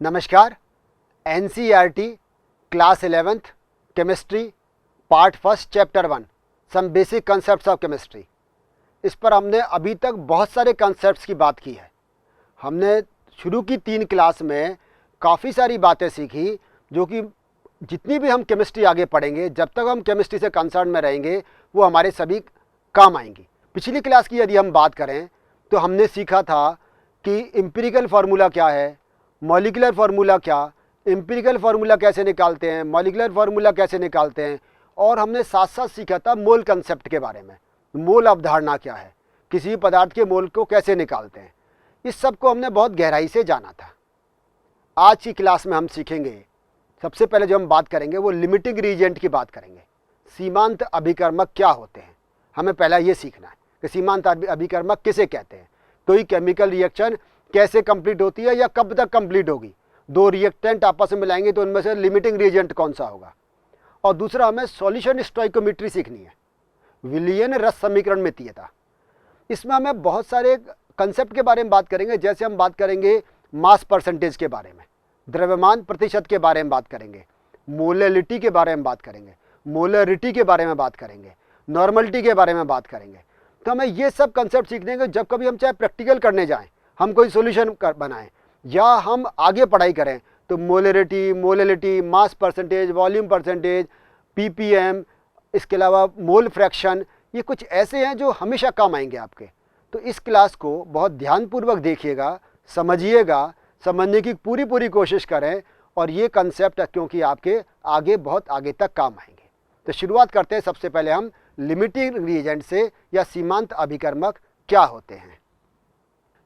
नमस्कार। NCERT class 11th chemistry part first chapter 1 some basic concepts of chemistry, इस पर हमने अभी तक बहुत सारे कंसेप्ट्स की बात की है। हमने शुरू की 3 क्लास में काफ़ी सारी बातें सीखी जो कि जितनी भी हम केमिस्ट्री आगे पढ़ेंगे, जब तक हम केमिस्ट्री से कंसर्न में रहेंगे, वो हमारे सभी काम आएंगी। पिछली क्लास की यदि हम बात करें तो हमने सीखा था कि एम्पिरिकल फार्मूला क्या है, मॉलिक्यूलर फार्मूला क्या, एम्पिरिकल फार्मूला कैसे निकालते हैं, मॉलिक्यूलर फार्मूला कैसे निकालते हैं, और हमने साथ साथ सीखा था मोल कंसेप्ट के बारे में। मोल अवधारणा क्या है, किसी पदार्थ के मोल को कैसे निकालते हैं, इस सब को हमने बहुत गहराई से जाना था। आज की क्लास में हम सीखेंगे, सबसे पहले जो हम बात करेंगे वो लिमिटिंग रीजेंट की बात करेंगे। सीमांत अभिकर्मक क्या होते हैं, हमें पहला ये सीखना है कि सीमांत अभिकर्मक किसे कहते हैं, कोई केमिकल रिएक्शन कैसे कंप्लीट होती है या कब तक कंप्लीट होगी, दो रिएक्टेंट आपस में मिलाएंगे तो उनमें से लिमिटिंग रिएजेंट कौन सा होगा, और दूसरा हमें सॉल्यूशन स्टोइकोमेट्री सीखनी है, विलियन रस समीकरण मितीयता। इसमें हमें बहुत सारे कंसेप्ट के बारे में बात करेंगे, जैसे हम बात करेंगे मास परसेंटेज के बारे में, द्रव्यमान प्रतिशत के बारे में बात करेंगे, मोलैलिटी के बारे में बात करेंगे, मोलरिटी के बारे में बात करेंगे, नॉर्मलिटी के बारे में बात करेंगे। तो हमें ये सब कंसेप्ट सीखने के जब कभी हम चाहे प्रैक्टिकल करने जाएं, हम कोई सॉल्यूशन बनाएं या हम आगे पढ़ाई करें, तो molarity, molality, mass percentage, volume percentage, ppm, इसके अलावा मोल फ्रैक्शन, ये कुछ ऐसे हैं जो हमेशा काम आएंगे आपके। तो इस क्लास को बहुत ध्यानपूर्वक देखिएगा, समझिएगा, समझने की पूरी कोशिश करें, और ये कंसेप्ट क्योंकि आपके आगे बहुत आगे तक काम आएंगे। तो शुरुआत करते हैं सबसे पहले हम लिमिटिंग रिएजेंट से, या सीमांत अभिकर्मक क्या होते हैं।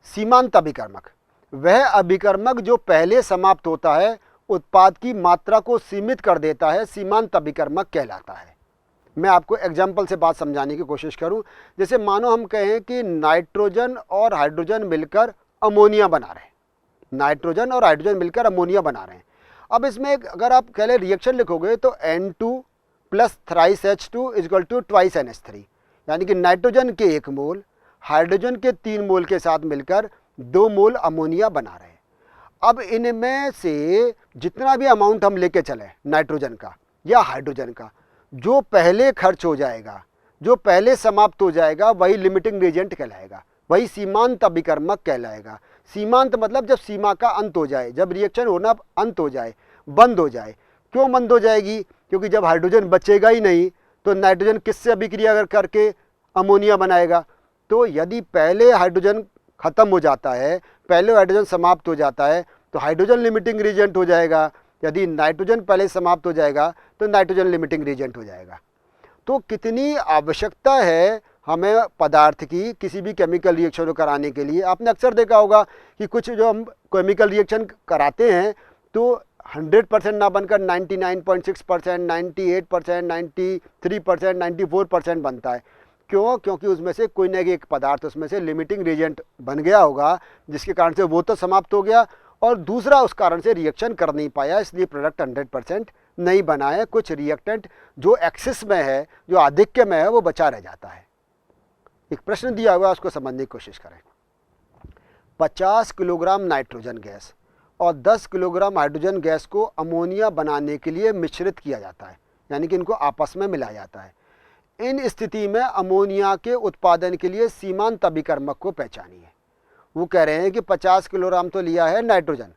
सीमांत अभिकर्मक वह अभिकर्मक जो पहले समाप्त होता है, उत्पाद की मात्रा को सीमित कर देता है, सीमांत अभिकर्मक कहलाता है। मैं आपको एग्जाम्पल से बात समझाने की कोशिश करूं। जैसे मानो हम कहें कि नाइट्रोजन और हाइड्रोजन मिलकर अमोनिया बना रहे हैं, नाइट्रोजन और हाइड्रोजन मिलकर अमोनिया बना रहे हैं। अब इसमें अगर आप पहले रिएक्शन लिखोगे तो N2 plus thrice H2 equal to twice NH3, यानी कि नाइट्रोजन के 1 मोल हाइड्रोजन के 3 मोल के साथ मिलकर 2 मोल अमोनिया बना रहे हैं। अब इनमें से जितना भी अमाउंट हम लेके चले नाइट्रोजन का या हाइड्रोजन का, जो पहले खर्च हो जाएगा, जो पहले समाप्त हो जाएगा, वही लिमिटिंग रिएजेंट कहलाएगा, वही सीमांत अभिकर्मक कहलाएगा। सीमांत मतलब जब सीमा का अंत हो जाए, जब रिएक्शन होना अंत हो जाए, बंद हो जाए। क्यों बंद हो जाएगी? क्योंकि जब हाइड्रोजन बचेगा ही नहीं तो नाइट्रोजन किससे अभिक्रिया करके अमोनिया बनाएगा। तो यदि पहले हाइड्रोजन खत्म हो जाता है, पहले हाइड्रोजन समाप्त हो जाता है, तो हाइड्रोजन लिमिटिंग रिएजेंट हो जाएगा। यदि नाइट्रोजन पहले समाप्त हो जाएगा तो नाइट्रोजन लिमिटिंग रिएजेंट हो जाएगा। तो कितनी आवश्यकता है हमें पदार्थ की किसी भी केमिकल रिएक्शन को कराने के लिए। आपने अक्सर देखा होगा कि कुछ जो हम केमिकल रिएक्शन कराते हैं तो 100% ना बनकर 99.6%, 98%, 93%, 94% बनता है। क्यों? क्योंकि उसमें से कोई ना एक पदार्थ उसमें से लिमिटिंग रिएजेंट बन गया होगा, जिसके कारण से वो तो समाप्त हो गया, और दूसरा उस कारण से रिएक्शन कर नहीं पाया, इसलिए प्रोडक्ट 100% नहीं बना है। कुछ रिएक्टेंट जो एक्सेस में है, जो आधिक्य में है, वो बचा रह जाता है। एक प्रश्न दिया हुआ है, उसको समझने की कोशिश करें। 50 किलोग्राम नाइट्रोजन गैस और 10 किलोग्राम हाइड्रोजन गैस को अमोनिया बनाने के लिए मिश्रित किया जाता है, यानी कि इनको आपस में मिलाया जाता है। इन स्थिति में अमोनिया के उत्पादन के लिए सीमांत अभिकर्मक को पहचानिए। वो कह रहे हैं कि 50 किलोग्राम तो लिया है नाइट्रोजन,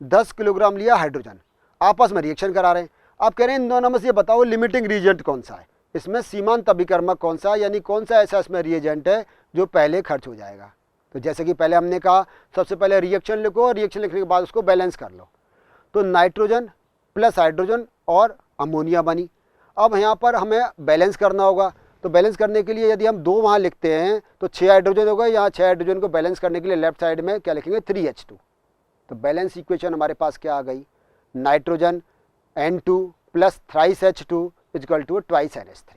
10 किलोग्राम लिया हाइड्रोजन, आपस में रिएक्शन करा रहे हैं। आप कह रहे हैं इन दोनों में से ये बताओ लिमिटिंग रिएजेंट कौन सा है, इसमें सीमांत अभिकर्मक कौन सा, यानी कौन सा ऐसा इसमें रिएजेंट है जो पहले खर्च हो जाएगा। तो जैसे कि पहले हमने कहा, सबसे पहले रिएक्शन लिखो और रिएक्शन लिखने के बाद उसको बैलेंस कर लो। तो नाइट्रोजन प्लस हाइड्रोजन और अमोनिया बनी। अब यहाँ पर हमें बैलेंस करना होगा, तो बैलेंस करने के लिए यदि हम 2 वहाँ लिखते हैं तो 6 हाइड्रोजन होगा। यहाँ 6 हाइड्रोजन को बैलेंस करने के लिए लेफ्ट साइड में क्या लिखेंगे? 3H2। तो बैलेंस इक्वेशन हमारे पास क्या आ गई? Nitrogen N2 plus thrice H2 equal to twice NH3,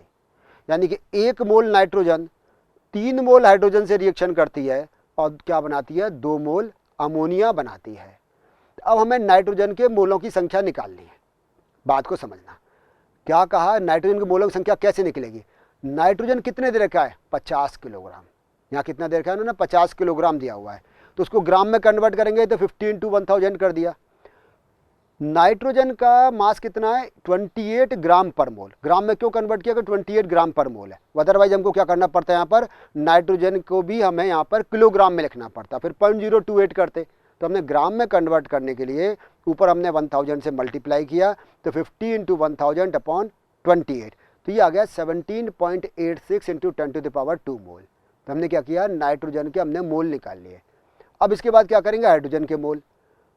यानी कि 1 मोल नाइट्रोजन 3 मोल हाइड्रोजन से रिएक्शन करती है और क्या बनाती है? 2 मोल अमोनिया बनाती है। अब हमें नाइट्रोजन के मोलों की संख्या निकालनी है। बात को समझना, क्या कहा? नाइट्रोजन की मोलों की संख्या कैसे निकलेगी? नाइट्रोजन कितने दे रखा है? 50 किलोग्राम। यहाँ कितना दे रखा है उन्होंने? 50 किलोग्राम दिया हुआ है, तो उसको ग्राम में कन्वर्ट करेंगे तो 15 to 1000 कर दिया। नाइट्रोजन का मास कितना है 28 ग्राम पर मोल। ग्राम में क्यों कन्वर्ट किया? 28 ग्राम पर मोल है। अदरवाइज हमको क्या करना पड़ता है, यहाँ पर नाइट्रोजन को भी हमें यहाँ पर किलोग्राम में लिखना पड़ता, फिर 0.028 करते। तो हमने ग्राम में कन्वर्ट करने के लिए ऊपर हमने 1000 से मल्टीप्लाई किया, तो 50 × 1000 अपॉन 28, तो ये आ गया 17.86 × 10⁻² मोल। तो हमने क्या किया, नाइट्रोजन के हमने मोल निकाल लिए। अब इसके बाद क्या करेंगे, हाइड्रोजन के मोल।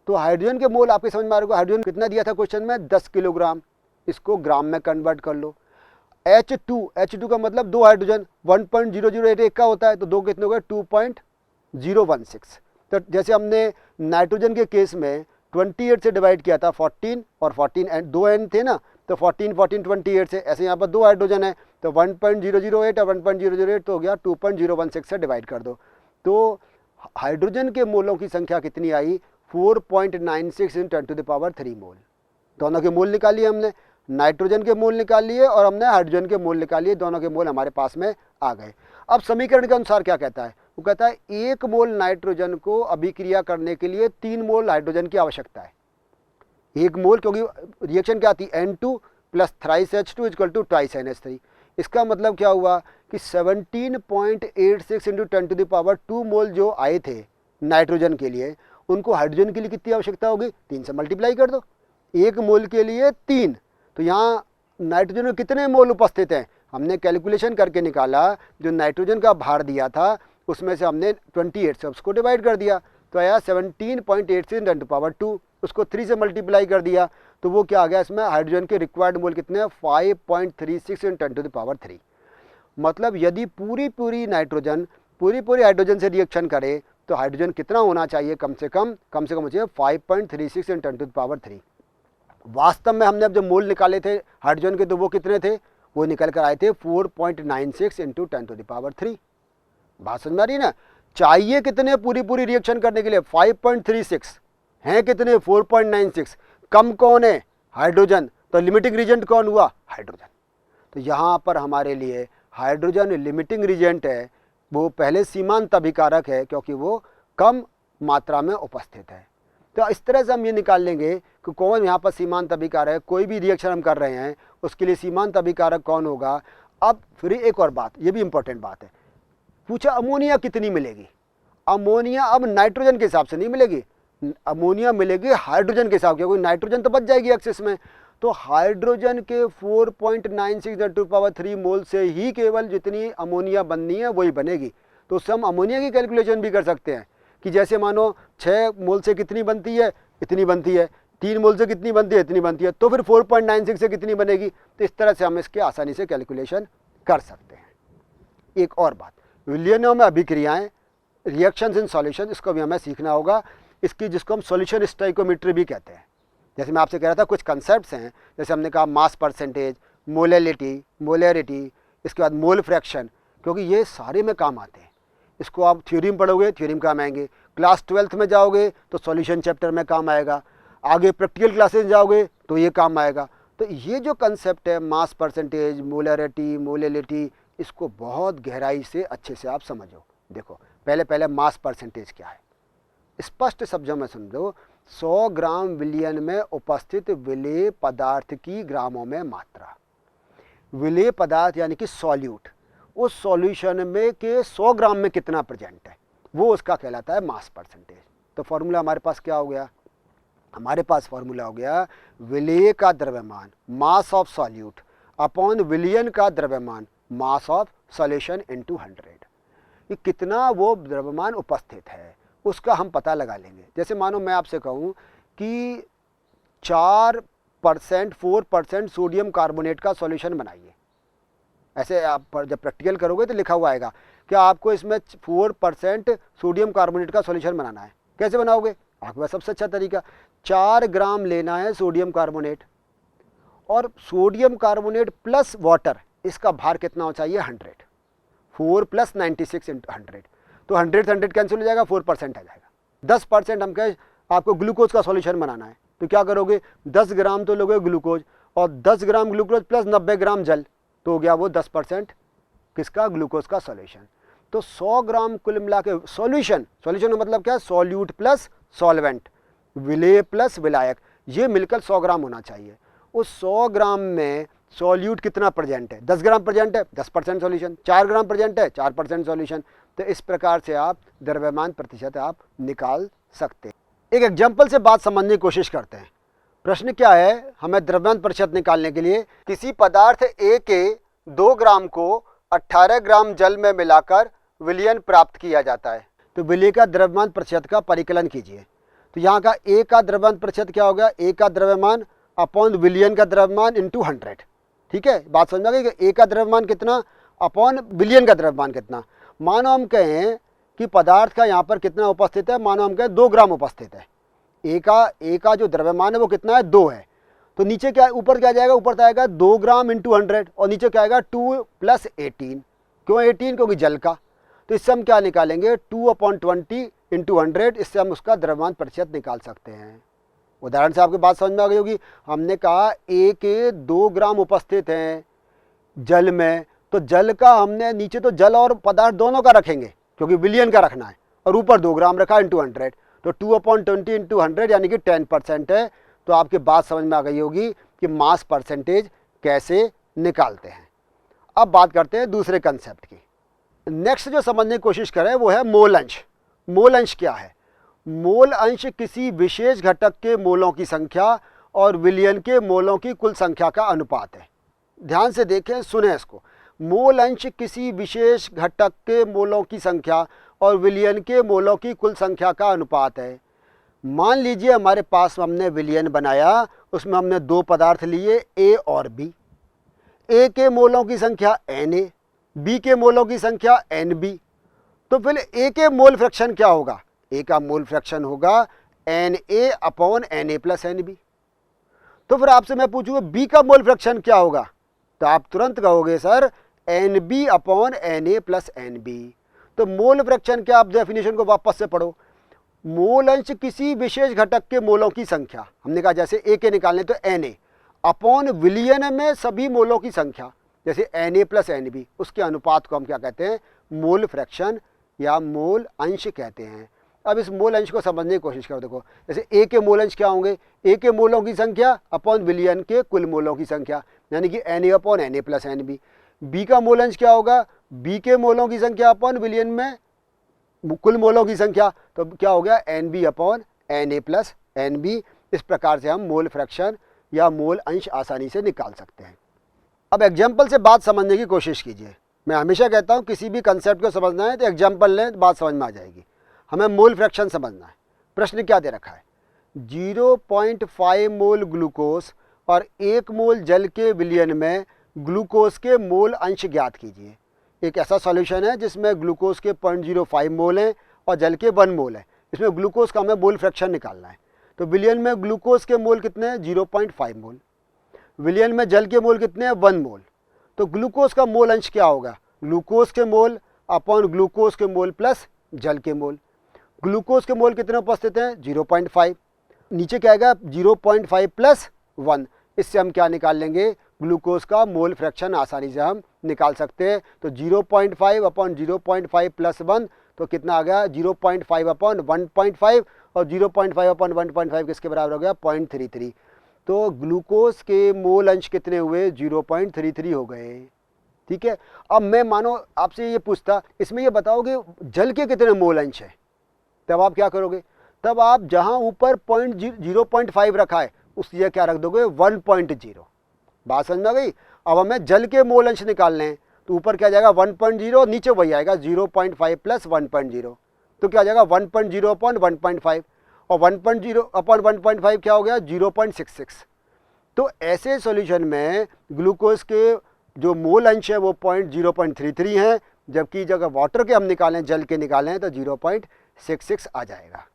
तो हाइड्रोजन के मोल आपके समझ में आ रहा होगा, हाइड्रोजन कितना दिया था क्वेश्चन में, 10 किलोग्राम। इसको ग्राम में कन्वर्ट कर लो। H2 का मतलब 2 हाइड्रोजन, 1.0081 का होता है, तो 2 कितने हो गए, 2.016। तो जैसे हमने नाइट्रोजन के केस में 28 से डिवाइड किया था 14 और 14 2 एन थे ना, तो 14 14 28 से, ऐसे यहाँ पर 2 हाइड्रोजन है, तो 1.008 और 1.008 तो हो गया 2.016 से डिवाइड कर दो। तो हाइड्रोजन के मोलों की संख्या कितनी आई, 4.96 × 10⁻³ मोल। दोनों के मोल निकाल लिए हमने, नाइट्रोजन के मोल निकाल लिए और हमने हाइड्रोजन के मोल निकाल लिए, दोनों के मोल हमारे पास में आ गए। अब समीकरण के अनुसार क्या कहता है, वो कहता है 1 मोल नाइट्रोजन को अभिक्रिया करने के लिए 3 मोल हाइड्रोजन की आवश्यकता है। 1 मोल, क्योंकि रिएक्शन क्या आती है, N2 + thrice H2 = twice NH3। इसका मतलब क्या हुआ कि 17.86 × 10⁻² मोल जो आए थे नाइट्रोजन के लिए, उनको हाइड्रोजन के लिए कितनी आवश्यकता होगी, 3 से मल्टीप्लाई कर दो। 1 मोल के लिए 3, तो यहाँ नाइट्रोजन में कितने मोल उपस्थित हैं, हमने कैलकुलेशन करके निकाला। जो नाइट्रोजन का भार दिया था उसमें से हमने 28 से उसको डिवाइड कर दिया, तो आया 17.86 × 10⁻²। उसको 3 से मल्टीप्लाई कर दिया, तो वो क्या आ गया, इसमें हाइड्रोजन के रिक्वायर्ड मोल कितने हैं, 5.36 × 10⁻³ मतलब यदि पूरी नाइट्रोजन पूरी हाइड्रोजन से रिएक्शन करे तो हाइड्रोजन कितना होना चाहिए, कम से कम हो चाहिए 5.36 × 10⁻³ वास्तव में हमने अब जब मोल निकाले थे हाइड्रोजन के, तो वो कितने थे, वो निकल कर आए थे 4.96 × 10⁻³ बात समझ में आ रही है ना। चाहिए कितने पूरी रिएक्शन करने के लिए, 5.36 हैं, कितने 4.96, कम कौन है, हाइड्रोजन, तो लिमिटिंग रीजेंट कौन हुआ, हाइड्रोजन। तो यहाँ पर हमारे लिए हाइड्रोजन लिमिटिंग रीजेंट है, वो पहले सीमांत अभिकारक है क्योंकि वो कम मात्रा में उपस्थित है। तो इस तरह से हम ये निकाल लेंगे कि कौन यहाँ पर सीमांत अभिकारक है, कोई भी रिएक्शन हम कर रहे हैं उसके लिए सीमांत अभिकारक कौन होगा। अब फिर एक और बात, ये भी इंपॉर्टेंट बात है, पूछा अमोनिया कितनी मिलेगी। अमोनिया अब नाइट्रोजन के हिसाब से नहीं मिलेगी, अमोनिया मिलेगी हाइड्रोजन के हिसाब से, क्योंकि नाइट्रोजन तो बच जाएगी एक्सेस में। तो हाइड्रोजन के 4.96 × 10⁻³ मोल से ही केवल जितनी अमोनिया बननी है वही बनेगी। तो उससे हम अमोनिया की कैलकुलेशन भी कर सकते हैं कि जैसे मानो 6 मोल से कितनी बनती है, इतनी बनती है, 3 मोल से कितनी बनती है, इतनी बनती है, तो फिर 4.96 से कितनी बनेगी। तो इस तरह से हम इसके आसानी से कैलकुलेशन कर सकते हैं। एक और बात, विलयनों में अभिक्रियाएं, रिएक्शंस इन सॉल्यूशन, इसको भी हमें सीखना होगा। इसकी जिसको हम सॉल्यूशन स्टोइकोमेट्री भी कहते हैं। जैसे मैं आपसे कह रहा था कुछ कंसेप्ट्स हैं, जैसे हमने कहा मास परसेंटेज, मोलैरिटी, इसके बाद मोल फ्रैक्शन, क्योंकि ये सारे में काम आते हैं। इसको आप थ्योरी में पढ़ोगे, थ्योरी में काम आएंगे, क्लास 12th में जाओगे तो सॉल्यूशन चैप्टर में काम आएगा, आगे प्रैक्टिकल क्लासेस जाओगे तो ये काम आएगा। तो ये जो कंसेप्ट है मास परसेंटेज, मोलैरिटी, इसको बहुत गहराई से अच्छे से आप समझो। देखो पहले मास परसेंटेज क्या है, स्पष्ट शब्दों में समझो। 100 ग्राम विलयन में उपस्थित विलेय पदार्थ की ग्रामों में मात्रा, विलेय पदार्थ यानी कि सॉल्यूट, उस सॉल्यूशन में के 100 ग्राम में कितना प्रेजेंट है, वो उसका कहलाता है मास परसेंटेज। तो फॉर्मूला हमारे पास क्या हो गया, हमारे पास फॉर्मूला हो गया विलेय का द्रव्यमान, मास ऑफ सॉल्यूट, अपॉन विलयन का द्रव्यमान, मास ऑफ सॉल्यूशन इनटू 100। कि कितना वो द्रव्यमान उपस्थित है उसका हम पता लगा लेंगे। जैसे मानो मैं आपसे कहूँ कि 4% सोडियम कार्बोनेट का सॉल्यूशन बनाइए, ऐसे आप जब प्रैक्टिकल करोगे तो लिखा हुआ आएगा कि आपको इसमें 4% सोडियम कार्बोनेट का सॉल्यूशन बनाना है। कैसे बनाओगे, आपके पास सबसे अच्छा तरीका, 4 ग्राम लेना है सोडियम कार्बोनेट, और सोडियम कार्बोनेट प्लस वाटर, इसका भार कितना हो चाहिए, 100, 4 + 96 × 100, तो 100 कैंसिल हो जाएगा, 4% आ जाएगा। 10% हम कहें आपको ग्लूकोज का सॉल्यूशन बनाना है, तो क्या करोगे, 10 ग्राम तो लोगे ग्लूकोज, और 10 ग्राम ग्लूकोज प्लस 90 ग्राम जल, तो हो गया वो 10% किसका, ग्लूकोज का सॉल्यूशन। तो 100 ग्राम कुल मिला के सॉल्यूशन का मतलब क्या है, सॉल्यूट प्लस सॉल्वेंट, विलेय प्लस विलायक, ये मिलकर 100 ग्राम होना चाहिए। उस 100 ग्राम में सॉल्यूट कितना प्रेजेंट है, 10 ग्राम प्रेजेंट है, 10% सॉल्यूशन, 4 ग्राम प्रेजेंट है, 4% सॉल्यूशन। तो इस प्रकार से आप द्रव्यमान प्रतिशत आप निकाल सकते हैं। एक एग्जाम्पल से बात समझने की कोशिश करते हैं। प्रश्न क्या है, हमें द्रव्यमान प्रतिशत निकालने के लिए किसी पदार्थ ए के 2 ग्राम को 18 ग्राम जल में मिलाकर विलयन प्राप्त किया जाता है। तो विलय का द्रव्यमान प्रतिशत का परिकलन कीजिए। तो यहाँ का ए का द्रव्यमान प्रतिशत क्या होगा, ए का द्रव्यमान अपॉन विलयन का द्रव्यमान इंटू 100। ठीक है, बात समझ में आ गई कि ए का द्रव्यमान कितना अपॉन विलयन का द्रव्यमान कितना। मानो हम कहें कि पदार्थ का यहाँ पर कितना उपस्थित है, मानो हम कहें 2 ग्राम उपस्थित है। ए का जो द्रव्यमान है वो कितना है, 2 है। तो नीचे क्या, ऊपर क्या जाएगा, ऊपर तो आएगा 2 ग्राम इंटू 100 और नीचे क्या आएगा 2 + 18। क्यों 18, क्योंकि जल का। तो इससे हम क्या निकालेंगे, 2/20 इंटू 100। इससे हम उसका द्रव्यमान प्रतिशत निकाल सकते हैं। उदाहरण से आपकी बात समझ में आ गई होगी। हमने कहा ए के 2 ग्राम उपस्थित हैं जल में, तो जल का हमने नीचे तो जल और पदार्थ दोनों का रखेंगे क्योंकि विलयन का रखना है, और ऊपर 2 ग्राम रखा इंटू 100। तो 2/20 इंटू 100 यानी कि 10% है। तो आपकी बात समझ में आ गई होगी कि मास परसेंटेज कैसे निकालते हैं। अब बात करते हैं दूसरे कंसेप्ट की। नेक्स्ट जो समझने की कोशिश करें वो है मोल अंश। मोल अंश क्या है, मोल अंश किसी विशेष घटक के मोलों की संख्या और विलयन के मोलों की कुल संख्या का अनुपात है। ध्यान से देखें, सुने इसको। मोल अंश किसी विशेष घटक के मोलों की संख्या और विलयन के मोलों की कुल संख्या का अनुपात है। मान लीजिए हमारे पास हमने विलयन बनाया, उसमें हमने 2 पदार्थ लिए ए और बी। ए के मोलों की संख्या Na, बी के मोलों की संख्या Nb। तो फिर ए के मोल फ्रैक्शन क्या होगा, ए का मोल फ्रैक्शन होगा Na/Na + Nb। तो फिर आपसे मैं पूछूंगा बी का मोल फ्रैक्शन क्या होगा, तो आप तुरंत कहोगे सर Nb/Na + Nb। तो मोल फ्रैक्शन क्या, आप डेफिनेशन को वापस से पढ़ो। मोल अंश किसी विशेष घटक के मोलों की संख्या, हमने कहा जैसे ए के निकालने तो Na अपॉन विलयन में सभी मोलों की संख्या, जैसे Na + Nb, उसके अनुपात को हम क्या कहते हैं, मोल फ्रैक्शन या मोल अंश कहते हैं। अब इस मोल अंश को समझने की कोशिश करो। देखो जैसे ए के मोल अंश क्या होंगे, ए के मोलों की संख्या अपॉन विलयन के कुल मोलों की संख्या, यानी कि Na/Na + Nb। बी का मोल अंश क्या होगा, बी के मोलों की संख्या अपॉन विलयन में कुल मोलों की संख्या, तो क्या हो गया Nb/Na + Nb। इस प्रकार से हम मोल फ्रैक्शन या मोल अंश आसानी से निकाल सकते हैं। अब एग्जाम्पल से बात समझने की कोशिश कीजिए। मैं हमेशा कहता हूँ किसी भी कंसेप्ट को समझना है तो एग्जाम्पल लें तो बात समझ में आ जाएगी। हमें मोल फ्रैक्शन समझना है। प्रश्न क्या दे रखा है, 0.5 मोल ग्लूकोज और 1 मोल जल के विलयन में ग्लूकोज के मोल अंश ज्ञात कीजिए। एक ऐसा सॉल्यूशन है जिसमें ग्लूकोज के 0.05 मोल हैं और जल के 1 मोल है। इसमें ग्लूकोज का हमें मोल फ्रैक्शन निकालना है। तो विलयन में ग्लूकोज के मोल कितने हैं, 0.5 मोल। विलयन में जल के मोल कितने हैं, 1 मोल। तो ग्लूकोज का मोल अंश क्या होगा, ग्लूकोज के मोल अपॉन ग्लूकोज के मोल प्लस जल के मोल। ग्लूकोज के मोल कितने उपस्थित हैं, 0.5। नीचे क्या आएगा, 0.5 + 1। इससे हम क्या निकाल लेंगे, ग्लूकोज का मोल फ्रैक्शन आसानी से हम निकाल सकते हैं। तो 0.5 अपॉन 0.5 + 1 तो कितना आ गया, 0.5 अपॉन 1.5 और 0.5 अपॉन 1.5 किसके बराबर हो गया, 0.33। तो ग्लूकोज के मोल अंश कितने हुए, 0.33 हो गए। ठीक है। अब मैं मानो आपसे ये पूछता, इसमें ये बताओगे जल के कितने मोल अंश है, तब आप क्या करोगे, तब आप जहां ऊपर 0.5 रखा है उस जगह क्या रख दोगे, 1.0। बात समझ में आ गई। अब हमें जल के मोल अंश निकालने हैं तो ऊपर क्या जाएगा 1.0, नीचे वही आएगा 0.5 + 1.0। तो क्या जाएगा 1.0 अपॉन 1.5 और 1.0 अपॉन 1.5 क्या हो गया, 0.66। तो ऐसे सॉल्यूशन में ग्लूकोज के जो मोल अंश है वो 0.33 है, जबकि जगह वाटर के हम निकालें, जल के निकालें तो 0.66 आ जाएगा।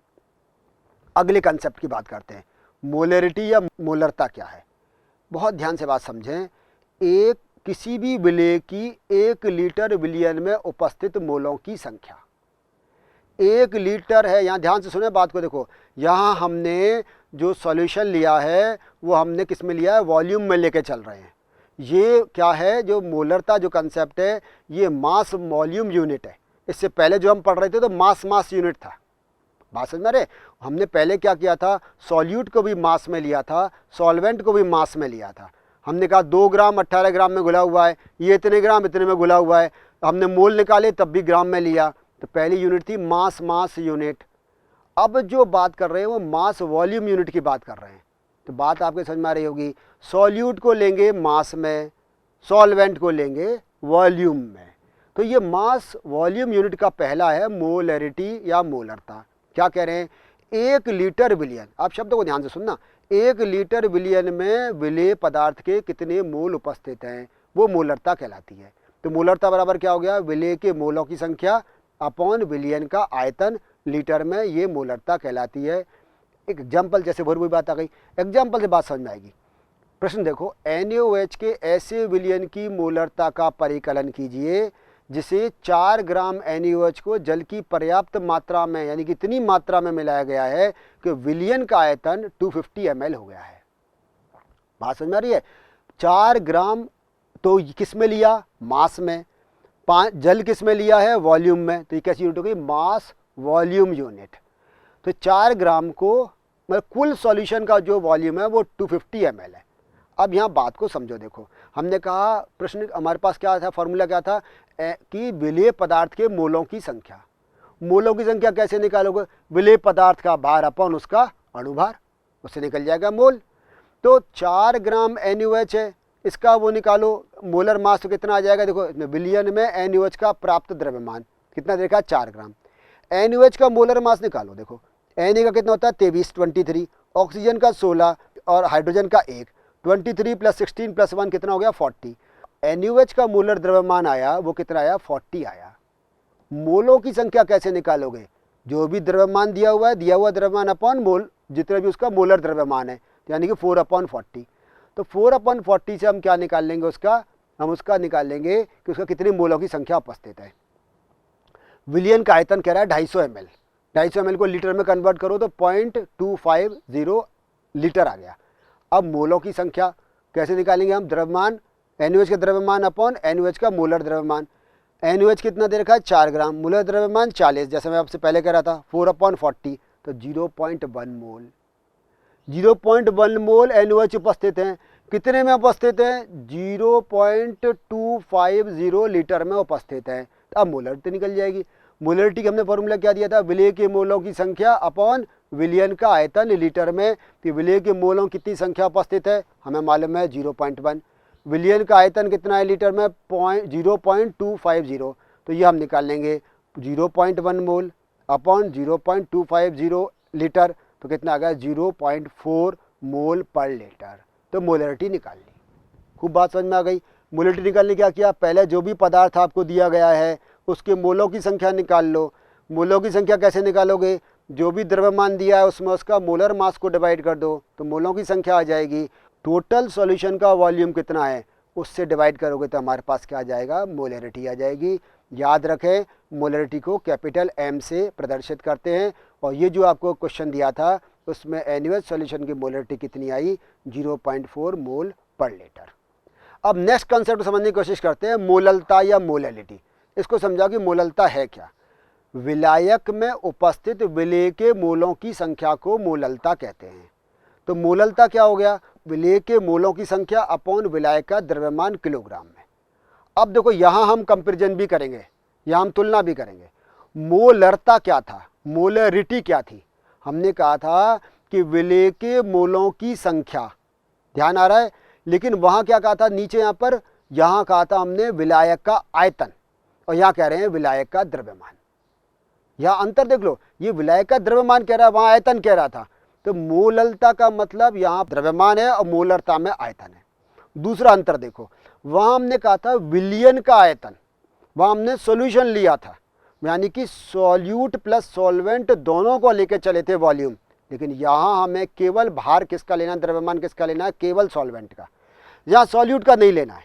अगले कंसेप्ट की बात करते हैं, मोलरिटी या मोलरता क्या है। बहुत ध्यान से बात समझें। एक किसी भी विलेय की 1 लीटर विलयन में उपस्थित मोलों की संख्या, 1 लीटर है। यहाँ ध्यान से सुने बात को, देखो यहाँ हमने जो सॉल्यूशन लिया है वो हमने किस में लिया है, वॉल्यूम में लेके चल रहे हैं। ये क्या है, जो मोलरता जो कंसेप्ट है ये मास वॉल्यूम यूनिट है। इससे पहले जो हम पढ़ रहे थे तो मास यूनिट था। बात समझ में आ रही है? हमने पहले क्या किया था, सॉल्यूट को भी मास में लिया था, सॉल्वेंट को भी मास में लिया था। हमने कहा 2 ग्राम 18 ग्राम में घुला हुआ है, ये इतने ग्राम इतने में घुला हुआ है, हमने मोल निकाले तब भी ग्राम में लिया। तो पहली यूनिट थी मास मास यूनिट। अब जो बात कर रहे हैं वो मास वॉल्यूम यूनिट की बात कर रहे हैं। तो बात आपके समझ में आ रही होगी, सॉल्यूट को लेंगे मास में, सॉल्वेंट को लेंगे वॉल्यूम में। तो ये मास वॉल्यूम यूनिट का पहला है मोलरिटी या मोलरता। क्या कह रहे हैं, 1 लीटर विलियन, आप शब्द को ध्यान से सुनना, 1 लीटर विलियन में विलेय पदार्थ के कितने मोल उपस्थित हैं, वो मोलरता कहलाती है। तो मोलरता बराबर क्या हो गया, विलेय के मोलों की संख्या अपॉन विलियन का आयतन लीटर में, ये मोलरता कहलाती है। एक एग्जाम्पल, जैसे भोर बात आ गई, एग्जाम्पल से बात समझ में आएगी। प्रश्न देखो, NaOH के ऐसे विलियन की मोलरता का परिकलन कीजिए जिसे 4 ग्राम NaOH को जल की पर्याप्त मात्रा में, यानी कि इतनी मात्रा में मिलाया गया है कि विलियन का आयतन 250 ml हो गया है। बात समझ में आ रही है? 4 ग्राम तो किस में लिया, मास में, 5 जल किस में लिया है, वॉल्यूम में। तो ये कैसी यूनिट हो गई, मास वॉल्यूम यूनिट। तो 4 ग्राम को मतलब कुल सॉल्यूशन का जो वॉल्यूम है वो 250 ml है। अब यहाँ बात को समझो, देखो हमने कहा प्रश्न हमारे पास क्या था, फॉर्मूला क्या था कि विलेय पदार्थ के मोलों की संख्या। मोलों की संख्या कैसे निकालोगे, विलेय पदार्थ का भार अपॉन उसका अणुभार, उससे निकल जाएगा मोल। तो 4 ग्राम NaOH है, इसका वो निकालो मोलर मास तो कितना आ जाएगा, देखो विलियन में NaOH का प्राप्त द्रव्यमान कितना देखा, 4 ग्राम। NaOH का मोलर मास निकालो, देखो Na का कितना होता है 23, ऑक्सीजन का 16 और हाइड्रोजन का 1, 23 + 16 + 1 कितना हो गया 40। NaOH का मोलर द्रव्यमान आया, वो कितना आया 40 आया। मोलों की संख्या कैसे निकालोगे, जो भी द्रव्यमान दिया हुआ है, दिया हुआ द्रव्यमान अपॉन मोल, जितना भी उसका मोलर द्रव्यमान है, यानी कि 4/40। तो 4/40 से हम क्या निकाल लेंगे उसका, हम उसका निकाल लेंगे कि उसका कितनी मोलों की संख्या उपस्थित है। विलियन का आयतन कह रहा है 250 ml, 250 ml को लीटर में कन्वर्ट करो तो 0.250 लीटर आ गया। अब मोलों की संख्या कैसे निकालेंगे हम, द्रव्यमान NaOH का द्रव्यमान अपॉन NaOH का मोलर द्रव्यमान। NaOH कितना दे रखा है 4 ग्राम, मोलर द्रव्यमान 40, जैसे मैं आपसे पहले कह रहा था 4/40, तो 0.1 मोल, 0.1 मोल NaOH उपस्थित हैं। कितने में उपस्थित हैं, 0.250 लीटर में उपस्थित हैं। तो अब मोलरिटी निकल जाएगी। मोलरिटी का हमने फॉर्मूला क्या दिया था, विलेय के मोलों की संख्या अपॉन विलियन का आयतन लीटर में। तो विलेय के मोलों कितनी संख्या उपस्थित है, हमें मालूम है 0.1, विलियन का आयतन कितना है लीटर में 0.250, तो ये हम निकाल लेंगे 0.1 मोल अपॉन 0.250 लीटर, तो कितना आ गया 0.4 मोल पर लीटर। तो मोलरिटी निकाल ली। खूब बात समझ में आ गई। मोलरिटी निकालने क्या किया, पहले जो भी पदार्थ आपको दिया गया है उसके मोलों की संख्या निकाल लो। मोलों की संख्या कैसे निकालोगे, जो भी द्रव्यमान दिया है उसमें उसका मोलर मास को डिवाइड कर दो तो मोलों की संख्या आ जाएगी। टोटल सॉल्यूशन का वॉल्यूम कितना है उससे डिवाइड करोगे तो हमारे पास क्या आ जाएगा, मोलरिटी आ जाएगी। याद रखें मोलरिटी को कैपिटल M से प्रदर्शित करते हैं। और ये जो आपको क्वेश्चन दिया था उसमें NaOH सॉल्यूशन की मोलरिटी कितनी आई, 0.4 मोल पर लीटर। अब नेक्स्ट कंसेप्ट समझने की कोशिश करते हैं, मोललता या मोलैलिटी। इसको समझा कि मोललता है क्या। विलायक में उपस्थित विलेय के मोलों की संख्या को मोललता कहते हैं। तो मोललता क्या हो गया, विलेय के मोलों की संख्या अपॉन विलायक का द्रव्यमान किलोग्राम में। अब देखो यहाँ हम कंपेरिजन भी करेंगे, यहाँ हम तुलना भी करेंगे। मोलरता क्या था, मोलरिटी क्या थी। हमने कहा था कि विलेय के मोलों की संख्या, ध्यान आ रहा है, लेकिन वहाँ क्या कहा था नीचे, यहाँ पर यहाँ कहा था हमने विलायक का आयतन, और यहाँ कह रहे हैं विलायक का द्रव्यमान। यहाँ अंतर देख लो, ये विलायक का द्रव्यमान कह रहा है, वहाँ आयतन कह रहा था। तो मोललता का मतलब यहाँ द्रव्यमान है और मोलरता में आयतन है। दूसरा अंतर देखो, वहाँ हमने कहा था विलियन का आयतन, वहाँ हमने सॉल्यूशन लिया था, यानी कि सॉल्यूट प्लस सॉल्वेंट दोनों को लेकर चले थे वॉल्यूम। लेकिन यहाँ हमें केवल भार किसका लेना है, द्रव्यमान किसका लेना है, केवल सॉल्वेंट का, यहाँ सॉल्यूट का नहीं लेना है।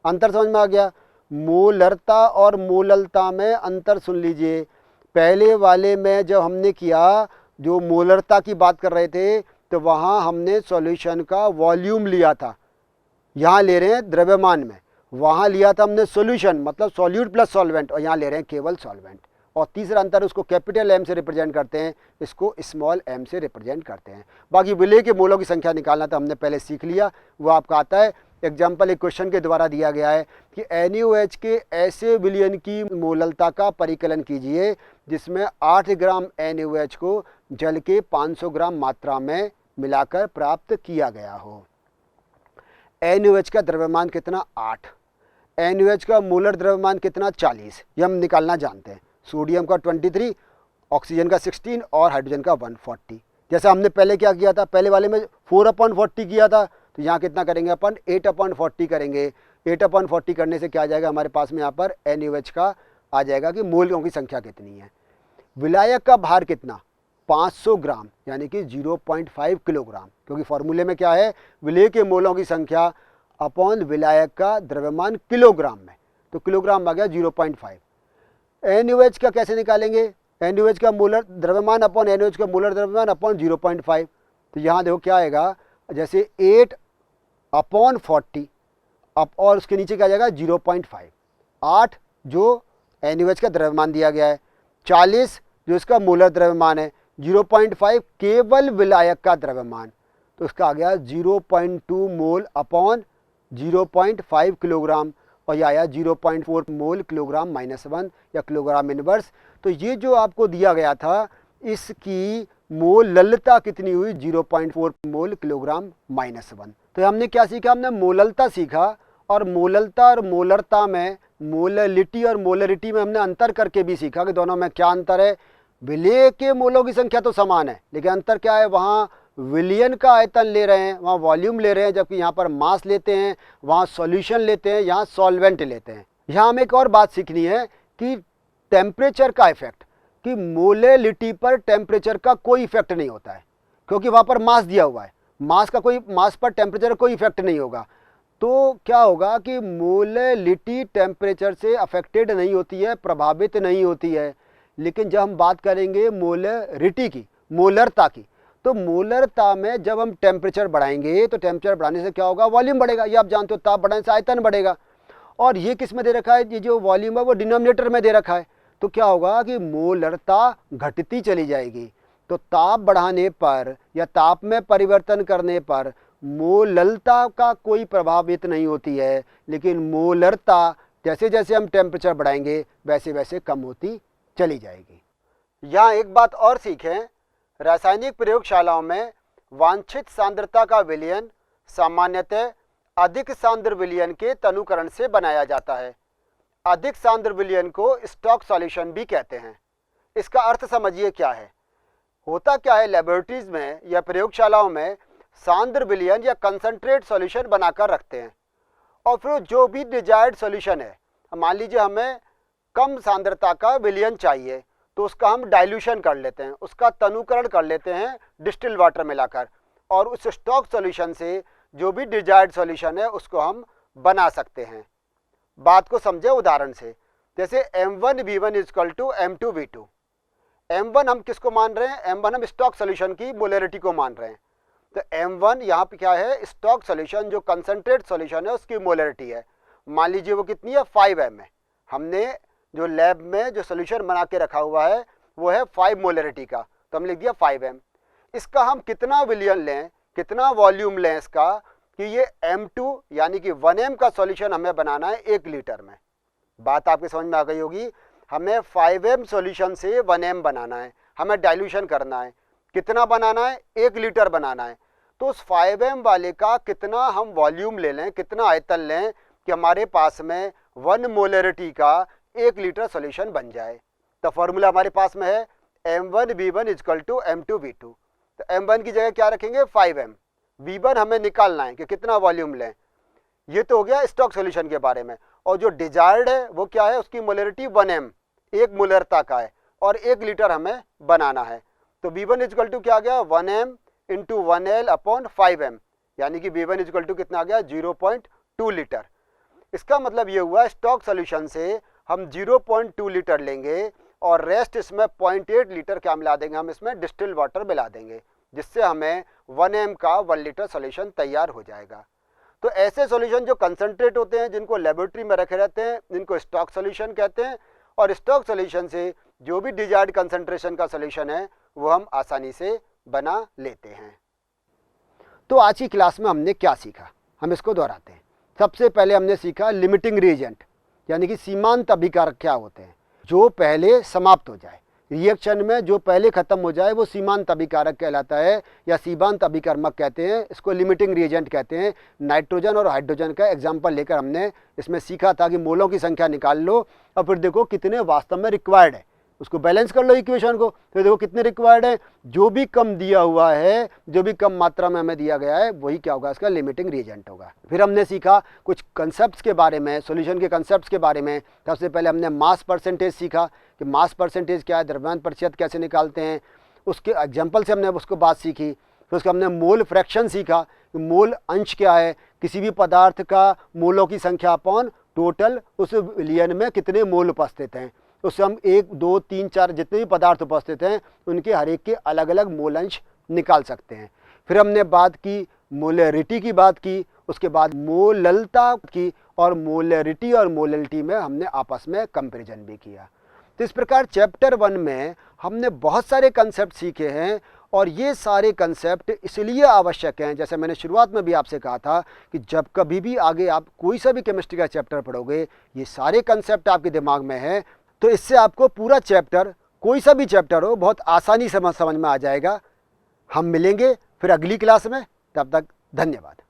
अंतर समझ में आ गया। मोलरता और मोललता में अंतर सुन लीजिए। पहले वाले में जब हमने किया, जो मोलरता की बात कर रहे थे, तो वहाँ हमने सॉल्यूशन का वॉल्यूम लिया था, यहाँ ले रहे हैं द्रव्यमान में। वहाँ लिया था हमने सॉल्यूशन मतलब सॉल्यूट प्लस सॉल्वेंट, और यहाँ ले रहे हैं केवल सॉल्वेंट। और तीसरा अंतर उसको कैपिटल एम से रिप्रेजेंट करते हैं, इसको स्मॉल एम से रिप्रेजेंट करते हैं। बाकी विलय के मोलों की संख्या निकालना तो हमने पहले सीख लिया, वो आपका आता है। एग्जाम्पल एक क्वेश्चन के द्वारा दिया गया है कि NaOH के ऐसे विलयन की मोललता का परिकलन कीजिए जिसमें 8 ग्राम NaOH को जल के 500 ग्राम मात्रा में मिलाकर प्राप्त किया गया हो। NaOH का द्रव्यमान कितना 8, NaOH का मोलर द्रव्यमान कितना 40, ये हम निकालना जानते हैं। सोडियम का 23, ऑक्सीजन का 16 और हाइड्रोजन का 140। जैसे हमने पहले क्या किया था, पहले वाले में 4/40 किया था, तो यहाँ कितना करेंगे अपन 8/40 करेंगे। 8/40 करने से क्या आ जाएगा हमारे पास में यहाँ पर NaOH का आ जाएगा कि मोलों की संख्या कितनी है। विलायक का भार कितना 500 ग्राम यानी कि 0.5 किलोग्राम, क्योंकि फॉर्मूले में क्या है विलय के मोलों की संख्या अपॉन विलायक का द्रव्यमान किलोग्राम में, तो किलोग्राम आ गया 0.5। NaOH का कैसे निकालेंगे, NaOH का मोलर द्रव्यमान अपॉन NaOH का मोलर द्रव्यमान अपॉन 0.5। तो यहाँ देखो क्या आएगा, जैसे 8/40 अब और उसके नीचे क्या आ जाएगा 0.5। 8 जो NaOH का द्रव्यमान दिया गया है, 40 जो इसका मोलर द्रव्यमान है, 0.5 केवल विलायक का द्रव्यमान, तो इसका आ गया 0.2 मोल अपॉन 0.5 किलोग्राम, और यह आया 0.4 मोल किलोग्राम -1 या किलोग्राम इनवर्स। तो ये जो आपको दिया गया था इसकी मोललता कितनी हुई 0.4 मोल किलोग्राम -1। तो हमने क्या सीखा, हमने मोललता सीखा, और मोललता और मोलरता में मोललिटी और मोलरिटी में हमने अंतर करके भी सीखा कि दोनों में क्या अंतर है। विलय के मोलों की संख्या तो समान है, लेकिन अंतर क्या है, वहाँ विलयन का आयतन ले रहे हैं, वहाँ वॉल्यूम ले रहे हैं, जबकि यहाँ पर मास लेते हैं, वहाँ सॉल्यूशन लेते हैं, यहाँ सॉल्वेंट लेते हैं। यहाँ हमें एक और बात सीखनी है कि टेम्परेचर का इफेक्ट, कि मोललिटी पर टेम्परेचर का कोई इफेक्ट नहीं होता है, क्योंकि वहाँ पर मास दिया हुआ है। मास पर टेम्परेचर का कोई इफेक्ट नहीं होगा। तो क्या होगा कि मोललिटी टेम्परेचर से अफेक्टेड नहीं होती है, प्रभावित नहीं होती है। लेकिन जब हम बात करेंगे मोलरिटी की, मोलरता की, तो मोलरता में जब हम टेम्परेचर बढ़ाएंगे तो टेम्परेचर बढ़ाने से क्या होगा, वॉल्यूम बढ़ेगा। ये आप जानते हो, ताप बढ़ाने से आयतन बढ़ेगा। और ये किस में दे रखा है, ये जो वॉल्यूम है वो डिनोमिनेटर में दे रखा है। तो क्या होगा कि मोलरता घटती चली जाएगी। तो ताप बढ़ाने पर या ताप में परिवर्तन करने पर मोललता का कोई प्रभावित नहीं होती है, लेकिन मोलरता जैसे जैसे हम टेम्परेचर बढ़ाएंगे वैसे वैसे कम होती चली जाएगी। यहाँ एक बात और सीखें, रासायनिक प्रयोगशालाओं में वांछित सांद्रता का विलयन सामान्यतः अधिक सांद्र विलयन के तनुकरण से बनाया जाता है। अधिक सांद्र विलयन को स्टॉक सॉल्यूशन भी कहते हैं। इसका अर्थ समझिए क्या है। होता क्या है, लेबोरेटरीज में या प्रयोगशालाओं में सांद्र विलयन या कंसंट्रेट सॉल्यूशन बनाकर रखते हैं, और फिर जो भी डिजायर्ड सॉल्यूशन है, मान लीजिए हमें कम सांद्रता का विलयन चाहिए, तो उसका हम डाइल्यूशन कर लेते हैं, उसका तनुकरण कर लेते हैं डिस्टिल वाटर मिलाकर, और उस स्टॉक सॉल्यूशन से जो भी डिजायर्ड सॉल्यूशन है उसको हम बना सकते हैं। बात को समझे उदाहरण से, जैसे M1V1 = M2V2। M1 हम किसको मान रहे हैं, M1 हम स्टॉक सॉल्यूशन की मोलरिटी को मान रहे हैं। तो M1 यहाँ पे क्या है, स्टॉक सॉल्यूशन जो कंसंट्रेट सॉल्यूशन है उसकी मोलरिटी है। मान लीजिए वो कितनी है, 5m है। हमने जो लैब में जो सॉल्यूशन बना के रखा हुआ है वो है 5 मोलरिटी का, तो हम लिख दिया 5m। इसका हम कितना विलयन लें, कितना वॉल्यूम लें इसका, कि ये M2 यानी कि 1m का सॉल्यूशन हमें बनाना है 1 लीटर में। बात आपके समझ में आ गई होगी। हमें 5m सॉल्यूशन से 1m बनाना है, हमें डाइल्यूशन करना है। कितना बनाना है, 1 लीटर बनाना है। तो उस 5m वाले का कितना हम वॉल्यूम ले लें, कितना आयतन लें कि हमारे पास में 1 मोलरिटी का 1 लीटर सॉल्यूशन बन जाए। तो फॉर्मूला हमारे पास में है M1V1 = M2V2। तो M1 की जगह क्या रखेंगे, 5m। V1 हमें निकालना है कि कितना वॉल्यूम लें। ये तो हो गया स्टॉक सॉल्यूशन के बारे में। और जो डिजायर्ड है वो क्या है, उसकी मोलरिटी 1m, 1 मोलरता का है, और 1 लीटर हमें बनाना है। तो V1 = क्या आ गया, 1m × 1L/5m, यानी कि V1 = कितना आ गया, 0.2 लीटर। इसका मतलब ये हुआ स्टॉक सॉल्यूशन से हम 0.2 लीटर लेंगे और रेस्ट इसमें 0.8 लीटर क्या मिला देंगे, हम इसमें डिस्टिल वाटर मिला देंगे, जिससे हमें 1m का 1 लीटर सॉल्यूशन तैयार हो जाएगा। तो ऐसे सॉल्यूशन जो कंसंट्रेट होते हैं, जिनको लेबोरेटरी में रखे रहते हैं, जिनको स्टॉक सॉल्यूशन कहते हैं। और स्टॉक सॉल्यूशन से जो भी डिजायर्ड कंसंट्रेशन का सॉल्यूशन है वो हम आसानी से बना लेते हैं। तो आज की क्लास में हमने क्या सीखा, हम इसको दोहराते हैं। सबसे पहले हमने सीखा लिमिटिंग रिएजेंट, यानी कि सीमांत अभिकारक क्या होते हैं। जो पहले समाप्त हो जाए, रिएक्शन में जो पहले खत्म हो जाए वो सीमांत अभिकारक कहलाता है या सीमांत अभिकर्मक कहते हैं, इसको लिमिटिंग रिएजेंट कहते हैं। नाइट्रोजन और हाइड्रोजन का एग्जाम्पल लेकर हमने इसमें सीखा था कि मोलों की संख्या निकाल लो और फिर देखो कितने वास्तव में रिक्वायर्ड है, उसको बैलेंस कर लो इक्वेशन को, फिर देखो कितने रिक्वायर्ड है। जो भी कम दिया हुआ है, जो भी कम मात्रा में हमें दिया गया है, वही क्या होगा, इसका लिमिटिंग रिएजेंट होगा। फिर हमने सीखा कुछ कंसेप्ट्स के बारे में, सॉल्यूशन के कंसेप्ट्स के बारे में। सबसे पहले हमने मास परसेंटेज सीखा कि मास परसेंटेज क्या है, द्रव्यमान प्रतिशत कैसे निकालते हैं, उसके एग्जाम्पल से हमने उसको बात सीखी। फिर उसका हमने मोल फ्रैक्शन सीखा कि मोल अंश क्या है, किसी भी पदार्थ का मोलों की संख्या अपॉन टोटल उस विलयन में कितने मोल उपस्थित हैं। उससे हम 1, 2, 3, 4 जितने भी पदार्थ उपस्थित हैं उनके हर एक के अलग अलग मोल अंश निकाल सकते हैं। फिर हमने बात की मोलरिटी की बात की, उसके बाद मोललता की, और मोलरिटी और मोललिटी में हमने आपस में कंपैरिजन भी किया। तो इस प्रकार चैप्टर 1 में हमने बहुत सारे कंसेप्ट सीखे हैं और ये सारे कंसेप्ट इसलिए आवश्यक हैं, जैसे मैंने शुरुआत में भी आपसे कहा था कि जब कभी भी आगे आप कोई सा भी केमिस्ट्री का चैप्टर पढ़ोगे, ये सारे कंसेप्ट आपके दिमाग में हैं, तो इससे आपको पूरा चैप्टर, कोई सा भी चैप्टर हो, बहुत आसानी से समझ में आ जाएगा। हम मिलेंगे फिर अगली क्लास में, तब तक धन्यवाद।